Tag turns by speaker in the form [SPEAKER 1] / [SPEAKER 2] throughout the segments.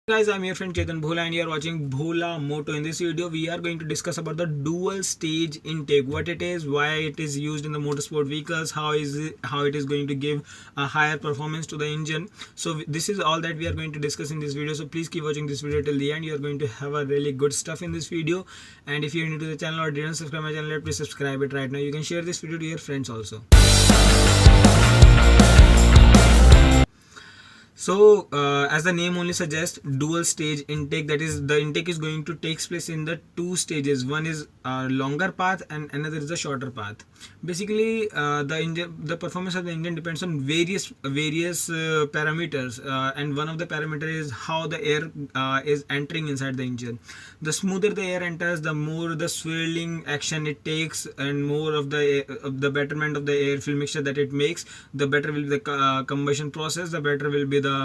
[SPEAKER 1] Guys, I'm your friend Chetan Bhola and you are watching Bhola Moto. In this video, we are going to discuss about the dual stage intake, what it is, why it is used in the motorsport vehicles, how it is going to give a higher performance to the engine. So this is all that we are going to discuss in this video. So please keep watching this video till the end. You are going to have a really good stuff in this video. And if you are new to the channel or didn't subscribe my channel, please subscribe it right now. You can share this video to your friends also. So as the name only suggests, dual stage intake, that is the intake is going to take place in the two stages. One is a longer path and another is a shorter path. Basically the performance of the engine depends on various parameters, and one of the parameter is how the air is entering inside the engine. The smoother the air enters, the more the swirling action it takes and more of the betterment of the air fuel mixture that it makes, the better will be the combustion process, the better will be the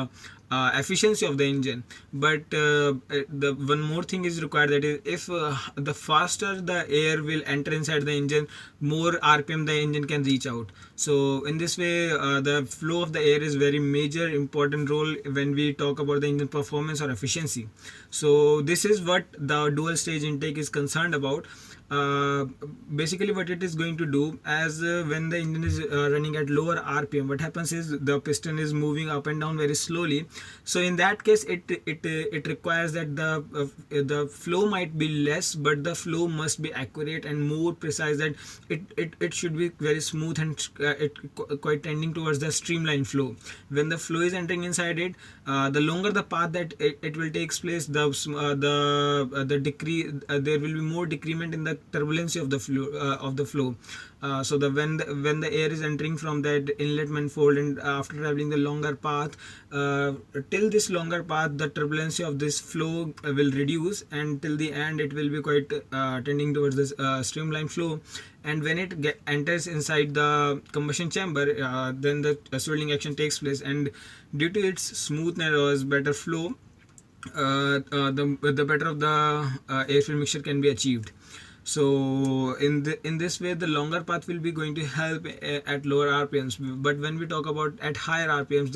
[SPEAKER 1] efficiency of the engine. But the one more thing is required, that is if the faster the air will enter inside the engine, more rpm the engine can reach out. So in this way the flow of the air is very major important role when we talk about the engine performance or efficiency. So this is what the dual stage intake is concerned about. Basically what it is going to do, as when the engine is running at lower rpm, what happens is the piston is moving up and down very slowly. So in that case it requires that the flow might be less, but the flow must be accurate and more precise, that it should be very smooth and quite tending towards the streamline flow. When the flow is entering inside it, the longer the path that it will take place, the decrease, there will be more decrement in the turbulency of the flow. So when the air is entering from that inlet manifold and after traveling the longer path, till this longer path the turbulency of this flow will reduce, and till the end it will be quite tending towards this streamline flow. And when it enters inside the combustion chamber, then the swirling action takes place, and due to its smoothness, better flow, the better of the air fuel mixture can be achieved. So in this way the longer path will be going to help at lower rpms. But when we talk about at higher rpms,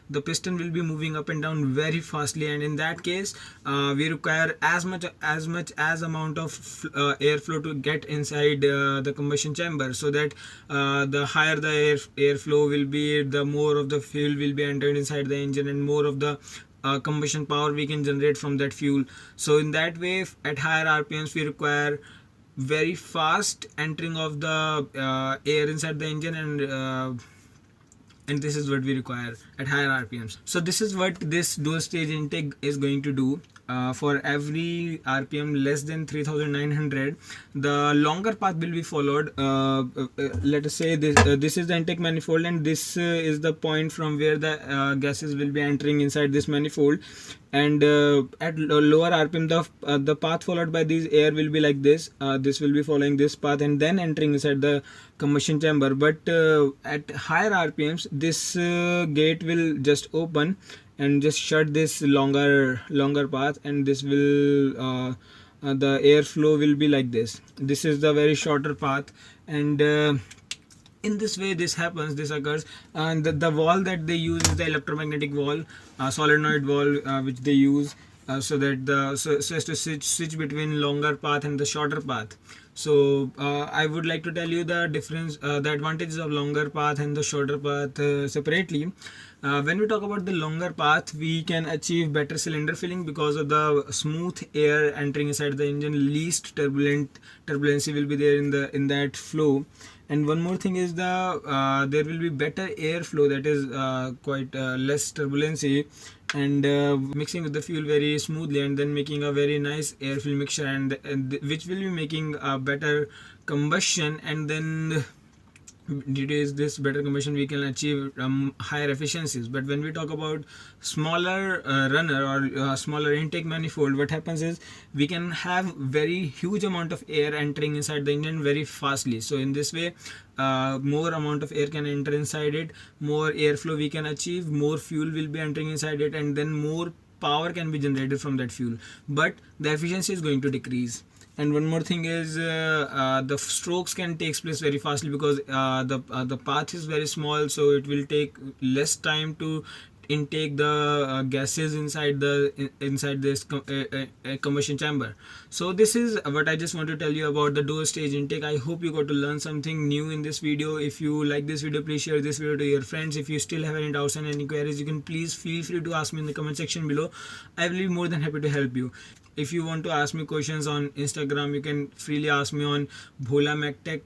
[SPEAKER 1] the piston will be moving up and down very fastly, and in that case we require as much as amount of airflow to get inside the combustion chamber, so that the higher the airflow will be, the more of the fuel will be entered inside the engine and more of the combustion power we can generate from that fuel. So in that way at higher rpms we require very fast entering of the air inside the engine, and this is what we require at higher rpms. So this is what this dual stage intake is going to do. For every rpm less than 3900, the longer path will be followed. Let us say this is the intake manifold, and this is the point from where the gases will be entering inside this manifold. And at lower rpm the path followed by this air will be like this. This will be following this path and then entering inside the combustion chamber. But at higher rpms this gate will just open and just shut this longer path, and this will the airflow will be like this. This is the very shorter path, and in this way this occurs. And the valve that they use is the electromagnetic valve, solenoid valve, which they use so that so as to switch between longer path and the shorter path. So I would like to tell you the difference, the advantages of longer path and the shorter path separately. When we talk about the longer path, we can achieve better cylinder filling because of the smooth air entering inside the engine. Least turbulency will be there in that flow. And one more thing is there will be better airflow, that is quite less turbulency, and mixing with the fuel very smoothly, and then making a very nice air fuel mixture, and which will be making a better combustion. And then due to this better combustion we can achieve higher efficiencies. But when we talk about smaller runner or smaller intake manifold, what happens is we can have very huge amount of air entering inside the engine very fastly. So in this way more amount of air can enter inside it, more airflow we can achieve, more fuel will be entering inside it, and then more power can be generated from that fuel, but the efficiency is going to decrease. And one more thing is the strokes can take place very fastly because the path is very small, so it will take less time to intake the gases inside this combustion chamber. So this is what I just want to tell you about the dual stage intake. I hope you got to learn something new in this video. If you like this video, please share this video to your friends. If you still have any doubts and any queries, you can please feel free to ask me in the comment section below. I will be more than happy to help you. If you want to ask me questions on Instagram, you can freely ask me on bhula_mactech,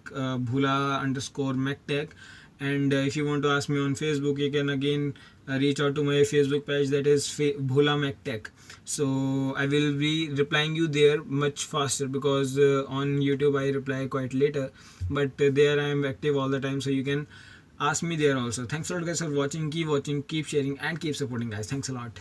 [SPEAKER 1] bhula_mactech. And if you want to ask me on Facebook, you can again reach out to my Facebook page, that is bhula_mactech. So I will be replying you there much faster, because on YouTube I reply quite later, but there I am active all the time, so you can ask me there also. Thanks a lot guys for watching. Keep watching, keep sharing, and keep supporting guys. Thanks a lot.